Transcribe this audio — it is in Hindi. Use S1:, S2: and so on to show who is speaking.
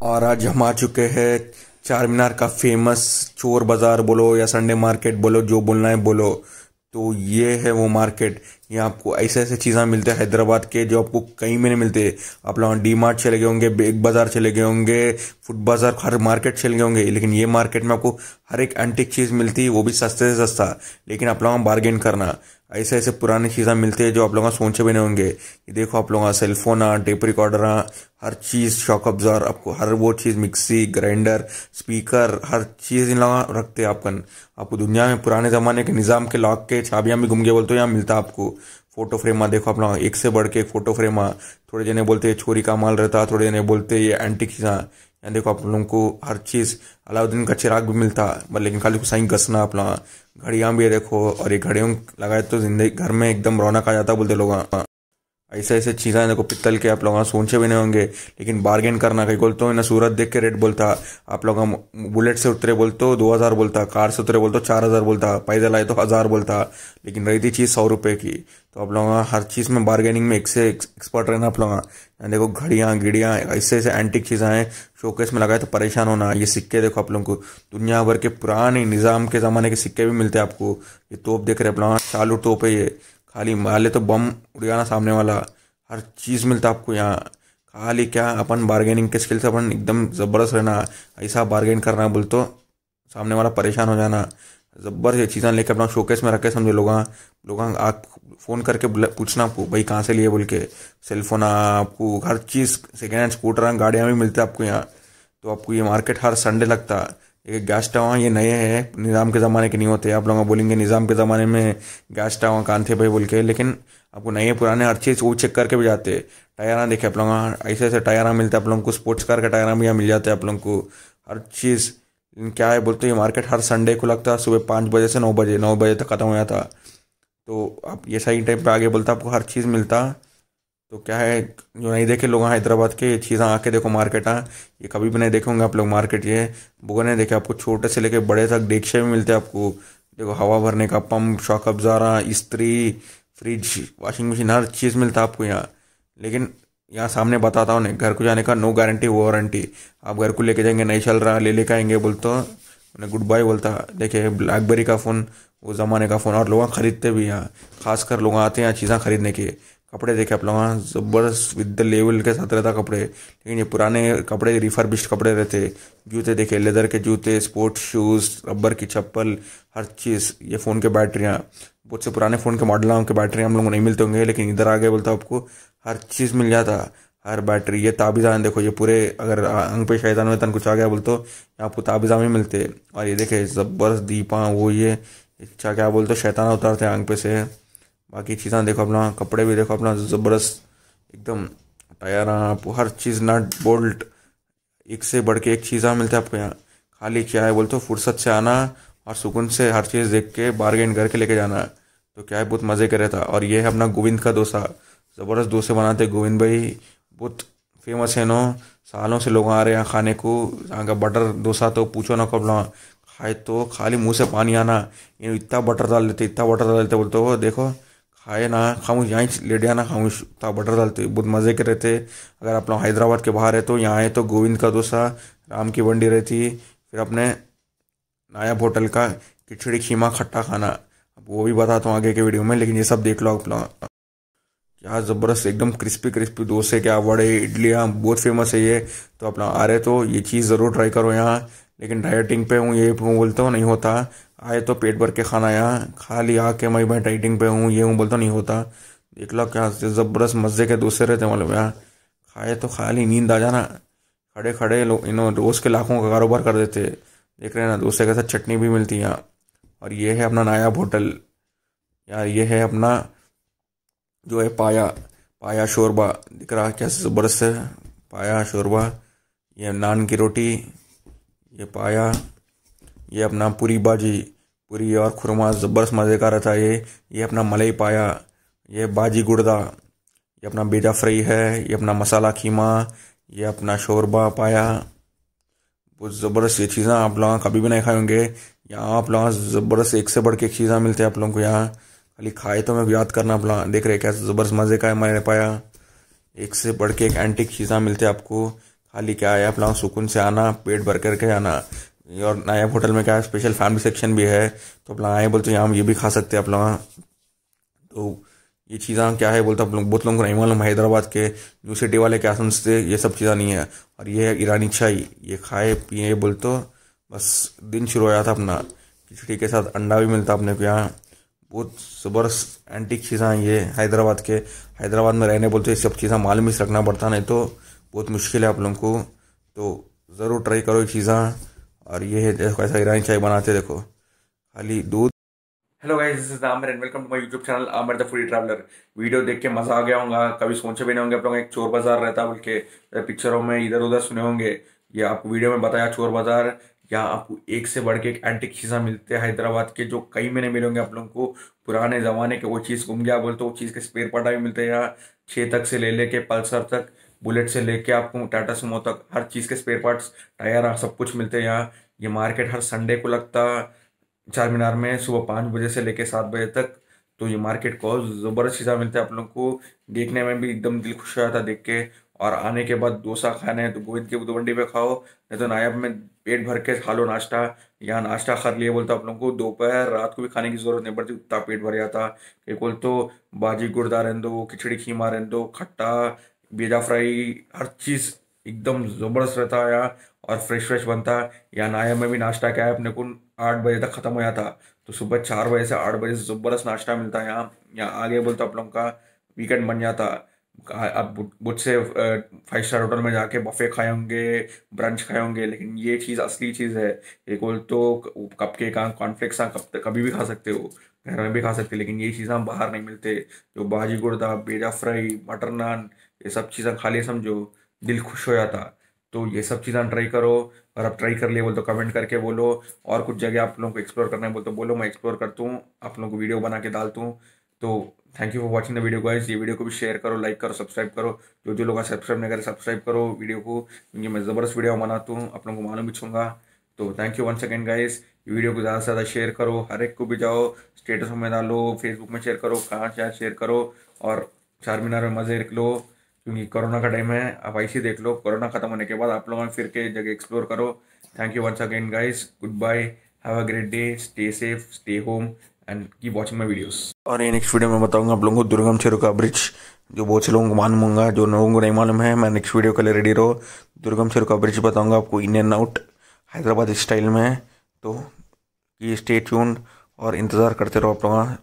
S1: और आज हम आ चुके हैं चार मीनार का फेमस चोर बाज़ार बोलो या संडे मार्केट बोलो, जो बोलना है बोलो। तो ये है वो मार्केट। यहाँ आपको ऐसे ऐसे चीज़ें मिलते हैं हैदराबाद के जो आपको कहीं में नहीं मिलते। आप लोग डी मार्ट चले गए होंगे, बिग बाज़ार चले गए होंगे, फुट बाज़ार, हर मार्केट चले गए होंगे, लेकिन ये मार्केट में आपको हर एक एंटीक चीज़ मिलती है, वो भी सस्ते से सस्ता। लेकिन आप लोगों को बार्गेन करना। ऐसे ऐसे पुरानी चीज़ें मिलती है जो आप लोगों का सोचे भी नहीं होंगे। ये देखो आप लोगों का सेलफोन, टेप रिकॉर्डर, हर चीज़, शॉक अब्जॉर्वर, आपको हर वो चीज़, मिक्सी, ग्राइंडर, स्पीकर, हर चीज़ इन लोग रखते हैं आपको दुनिया में पुराने ज़माने के निज़ाम के लॉक के चाबियाँ भी घूम के बोलते हो यहाँ मिलता है आपको। फोटो फ्रेम देखो आप लोग, एक से बढ़ के एक फोटो फ्रेम। थोड़े जने बोलते हैं चोरी का माल रहता, थोड़े जने बोलते हैं ये एंटीक चीज़। यहाँ देखो आप लोगों को हर चीज़, अलाउद्दीन का चिराग भी मिलता है, लेकिन खाली को सही घसना आप लोग। घड़ियाँ भी है देखो, और ये घड़ियों लगाए तो जिंदगी घर में एकदम रौनक आ जाता बोलते लोग। ऐसे ऐसे चीज़ें देखो पित्तल के, आप लोग सोचे भी नहीं होंगे, लेकिन बार्गेन करना। कहीं बोलते हो ना, सूरत देख के रेट बोलता। आप लोग बुलेट से उतरे बोलते हो 2000 बोलता, कार से उतरे बोलते हो 4000 बोलता, पैदल आए तो 1000 बोलता, लेकिन रही थी चीज़ 100 रुपये की। तो आप लोग हर चीज़ में बार्गेनिंग में एक से एक्सपर्ट रहना आप लोग। यहाँ देखो घड़ियाँ गिड़ियाँ, ऐसे ऐसे एंटिक चीज़ें हैं, शोकेस में लगाए तो परेशान होना। ये सिक्के देखो आप लोगों को, दुनिया भर के पुराने निज़ाम के ज़माने के सिक्के भी मिलते हैं आपको। ये तोप देख रहे आप लोग, चालू तोप है ये, खाली माले तो बम उड़ जाना सामने वाला। हर चीज़ मिलता आपको यहाँ। खाली क्या, अपन बार्गेनिंग के स्किल से अपन एकदम ज़बरदस्त रहना। ऐसा बार्गेन करना बोल तो सामने वाला परेशान हो जाना। ज़बर ये चीज़ें लेकर अपना शोकेस में रखे, समझो लोग आप फ़ोन करके पूछना आपको भाई कहाँ से लिए बोल के। सेलफोन, आपको हर चीज़, सेकेंड हैंड स्कूटर, गाड़ियाँ भी मिलते हैं आपको यहाँ। तो आपको ये मार्केट हर संडे लगता है। ये गैस स्टव ये नए हैं, निज़ाम के ज़माने के नहीं होते। आप लोग बोलेंगे निज़ाम के ज़माने में गैस स्टव कहाँ थे भाई बोल के, लेकिन आपको नए पुराने हर चीज़ वो चेक करके भी जाते। टायरा देखे आप लोग, ऐसे ऐसे टायरा मिलते हैं आप लोगों को। स्पोर्ट्स कार का टायरा भी यहाँ मिल जाते हैं आप लोगों को, हर चीज़। क्या है बोलते, ये मार्केट हर संडे को लगता है, सुबह 5 बजे से 9 बजे तक ख़त्म हो जाता। तो आप ये सही टाइम पे आगे बोलता, आपको हर चीज़ मिलता। तो क्या है, जो नहीं देखे लोग हैदराबाद के, ये चीज़ें आके देखो मार्केट। ये कभी भी नहीं देखे होंगे आप लोग मार्केट। ये बुगने देखे आपको, छोटे से लेके बड़े तक डेक्शे भी मिलते हैं आपको। देखो हवा भरने का पंप, शॉक अब्जॉर्वर, इस्त्री, फ्रिज, वॉशिंग मशीन, हर चीज़ मिलता है आपको यहाँ। लेकिन यहाँ सामने बताता हूँ, नहीं घर को जाने का नो गारंटी वारंटी। आप घर को लेके जाएंगे, नहीं चल रहा, ले लेकर आएंगे बोलते हो, उन्हें गुड बाय बोलता। देखिए ब्लैकबेरी का फ़ोन, वो ज़माने का फ़ोन, और लोग खरीदते भी यहाँ। खासकर लोग आते हैं यहाँ चीज़ें खरीदने के। कपड़े देखे आप लोग, ज़बरदस्त विद द लेवल के साथ रहता कपड़े, लेकिन ये पुराने कपड़े, रिफर्बिश्ड कपड़े रहते। जूते देखे, लेदर के जूते, स्पोर्ट्स शूज़, रबर की चप्पल, हर चीज़। ये फ़ोन के बैटरियाँ, बहुत से पुराने फ़ोन के मॉडलों के बैटरी हम लोग को नहीं मिलते होंगे, लेकिन इधर आगे बोलता आपको हर चीज़ मिल जाता, हर बैटरी। ये ताबीज़ान देखो, ये पूरे, अगर अंग पे शैतान वेतन कुछ आ गया बोलते हो, यहाँ आपको ताबीज़ान भी मिलते। और ये देखे ज़बरदस्त दीपा, वो ये इच्छा क्या बोलते, शैतान उतारते अंग पे से। बाकी चीज़ें देखो अपना, कपड़े भी देखो अपना, ज़बरदस्त एकदम। टायर, आपको हर चीज़, नट बोल्ट, एक से बढ़ के एक चीज़ें मिलते हैं आपको यहाँ। खाली क्या है बोलते हो, फुर्सत से आना और सुकून से हर चीज़ देख के बार्गेन करके लेके जाना। तो क्या है, बहुत मज़े का रहता। और ये है अपना गोविंद का डोसा, ज़बरदस्त डोसे बनाते गोविंद भाई, बहुत फेमस है नो। सालों से लोग आ रहे हैं यहाँ खाने को। यहाँ का बटर डोसा तो पूछो ना, कब खाए तो खाली मुंह से पानी आना। ये इतना बटर डाल देते, इतना बटर डाल देते बोलते हो, देखो खाए ना, खाऊँ यहाँ लेट आना, खाऊँ इतना बटर डालते, बहुत मज़े के रहते। अगर आप लोग हैदराबाद के बाहर है तो यहाँ आए तो गोविंद का डोसा, राम की बंडी रहती, फिर अपने नायाब होटल का खिचड़ी खीमा खट्टा खाना। अब वो भी बताता हूँ आगे के वीडियो में, लेकिन ये सब देख लो आप लोग। क्या ज़बरदस्त एकदम क्रिस्पी क्रिस्पी डोसे, क्या वड़े, इडलियाँ, बहुत फेमस है ये। तो आप लोग आ रहे तो ये चीज़ ज़रूर ट्राई करो यहाँ। लेकिन डाइटिंग पे हूँ, ये हूँ बोलता हूँ, नहीं होता। आए तो पेट भर के खाना यहाँ, खाली आके मैं डाइटिंग पे हूँ, ये हूँ बोलता नहीं होता। देख लो क्या ज़बरदस्त मज़े के डोसे रहते मालूम यहाँ। खाए तो खाली नींद आ जाना। खड़े खड़े लोग रोज़ के लाखों का कारोबार कर देते। देख रहे हैं ना, डोसे के साथ चटनी भी मिलती है यहाँ। और ये है अपना नायाब होटल यार। ये है अपना जो है पाया, पाया शोरबा, दिख रहा क्या ज़बरदस्त है, पाया शोरबा। ये नान की रोटी, ये पाया, ये अपना पूरी बाजी, पूरी और खुरमा, ज़बरदस्त मज़े का रहता है ये अपना मलाई पाया, ये बाजी गुड़दा, ये अपना बेजा फ्राई है, ये अपना मसाला खीमा, ये अपना शोरबा पाया। बहुत ज़बरदस्त ये चीज़ें आप लोग कभी भी नहीं खाए होंगे यहाँ। आप लोग ज़बरदस्त एक से बढ़ के एक चीज़ें मिलती है आप लोगों को यहाँ। खाली खाए तो मैं याद करना आप लोग। देख रहे कैसे ज़बरदस्त मज़े का है मैंने पाया। एक से बढ़ के एक एंटीक चीज़ें मिलते हैं आपको। खाली क्या है, आप लोग सुकून से आना, पेट भर करके आना। और नायब होटल में क्या है, स्पेशल फैमिली सेक्शन भी है, तो आप लोग आए बोलते यहाँ ये भी खा सकते हैं आप लोग। तो ये चीज़ें क्या है बोलते आप लोग, बहुत लोगों को नहीं मालूम, हैदराबाद के न्यू सिटी वाले क्या समझते, ये सब चीज़ें नहीं है। और ये है ईरानी चाय, ये खाए पिए बोलते बस दिन शुरू हो जाता अपना। खिचड़ी के साथ अंडा भी मिलता अपने को यहाँ। बहुत ज़बरदस्त एंटीक चीज़ें ये हैदराबाद के। हैदराबाद में रहने बोलते ये सब चीज़ें मालूम ही रखना पड़ता, नहीं तो बहुत मुश्किल है आप लोगों को। तो ज़रूर ट्राई करो ये चीज़ें। और ये है देखो ऐसा ईरानी चाय बनाते, देखो खाली दूध। Hello guys, this is Aamir and welcome to my YouTube channel Aamir the foodie traveller. Video देख के मजा आ गया होगा, कभी सोचे भी नहीं होंगे आप लोग एक चोर बाजार रहता बोल के, पिक्चरों में इधर उधर सुने होंगे। ये आपको वीडियो में बताया चोर बाजार। यहाँ आपको एक से बढ़ के एक एंटिक चीज़ें मिलते हैं हैदराबाद के, जो कहीं में नहीं मिलेंगे आप लोगों को। पुराने ज़माने के वो चीज़ घूम गया बोलते, वो चीज़ के स्पेयर पार्ट भी मिलते हैं यहाँ। 6 तक से लेके पल्सर तक, बुलेट से लेके आपको टाटा सुमो तक, हर चीज़ के स्पेयर पार्ट्स, टायर, सब कुछ मिलते हैं यहाँ। ये मार्केट हर संडे को लगता चार मीनार में, सुबह 5 बजे से लेके 7 बजे तक। तो ये मार्केट को ज़बरदस्त चीज़ें मिलते हैं आप लोगों को, देखने में भी एकदम दिल खुश हो जाता देख के। और आने के बाद डोसा खाना है तो गोविंद की बुधवंडी पे खाओ, नहीं तो नायब में पेट भर के खा लो नाश्ता। यहाँ नाश्ता कर लिए बोलते आप लोगों को, दोपहर रात को भी खाने की ज़रूरत नहीं पड़ती, उतना पेट भर जाता। एक बोल तो बाजी गुर्दा रहने दो, खिचड़ी खीमा रहने दो, खट्टा बेजा फ्राई, हर चीज़ एकदम ज़बरदस्त रहता है यहाँ। और फ्रेश फ्रेश बनता है। यहाँ नायब में भी नाश्ता क्या है अपने को 8 बजे तक ख़त्म हो जाता, तो सुबह 4 बजे से 8 बजे से ज़बरदस्त नाश्ता मिलता है यहाँ। यहाँ आगे बोलते आप लोगों का वीकेंड बन जाता। आप मुझसे 5 स्टार होटल में जाके बफे खाए होंगे, ब्रंच खाए होंगे, लेकिन ये चीज़ असली चीज़ है। एक बोल तो कप के कॉर्नफ्लेक्स कभी भी खा सकते हो, घर में भी खा सकते हो, लेकिन ये चीज़ें बाहर नहीं मिलते। जो बाजी गुर्दा, बेजा फ्राई, मटर नान, ये सब चीज़ें खा लिए समझो दिल खुश हो जाता। तो ये सब चीज़ें ट्राई करो। और आप ट्राई कर लिए बोल तो कमेंट करके बोलो। और कुछ जगह आप लोगों को एक्सप्लोर करना है बोल तो बोलो, मैं एक्सप्लोर करता हूँ, आप लोगों को वीडियो बना के डालता हूँ। तो thank you for watching the video guys. ये वीडियो को भी शेयर करो, लाइक करो, सब्सक्राइब करो। जो जो लोग सब्सक्राइब नहीं करे सब्सक्राइब करो वीडियो को, क्योंकि मैं ज़बरदस्त वीडियो बनाता हूँ, आप लोगों को मालूम भी छूँगा। तो thank you once again guys. Video को ज़्यादा से ज़्यादा शेयर करो, हर एक को भी जाओ, स्टेटस में डालो, फेसबुक में शेयर करो, कहाँ चाहे शेयर करो। और चार मीनार में मज़े लो, क्योंकि कोरोना का टाइम है। आप ऐसे ही देख लो, कोरोना खत्म होने के बाद आप लोगों ने फिर के जगह एक्सप्लोर करो। Thank you once again guys, good bye, have a great day, stay safe, stay home and keep watching my videos. और ये नेक्स्ट वीडियो में बताऊंगा आप लोगों को दुर्गम चेरुका ब्रिज, जो बहुत से लोगों को मालूम होगा, जो लोगों को नहीं मालूम है, मैं नेक्स्ट वीडियो के लिए रेडी रहो। दुर्गम चेरुका ब्रिज बताऊंगा आपको in and out Hyderabad style में। तो ये स्टे ट्यून्ड और इंतज़ार करते रहो आप लोग।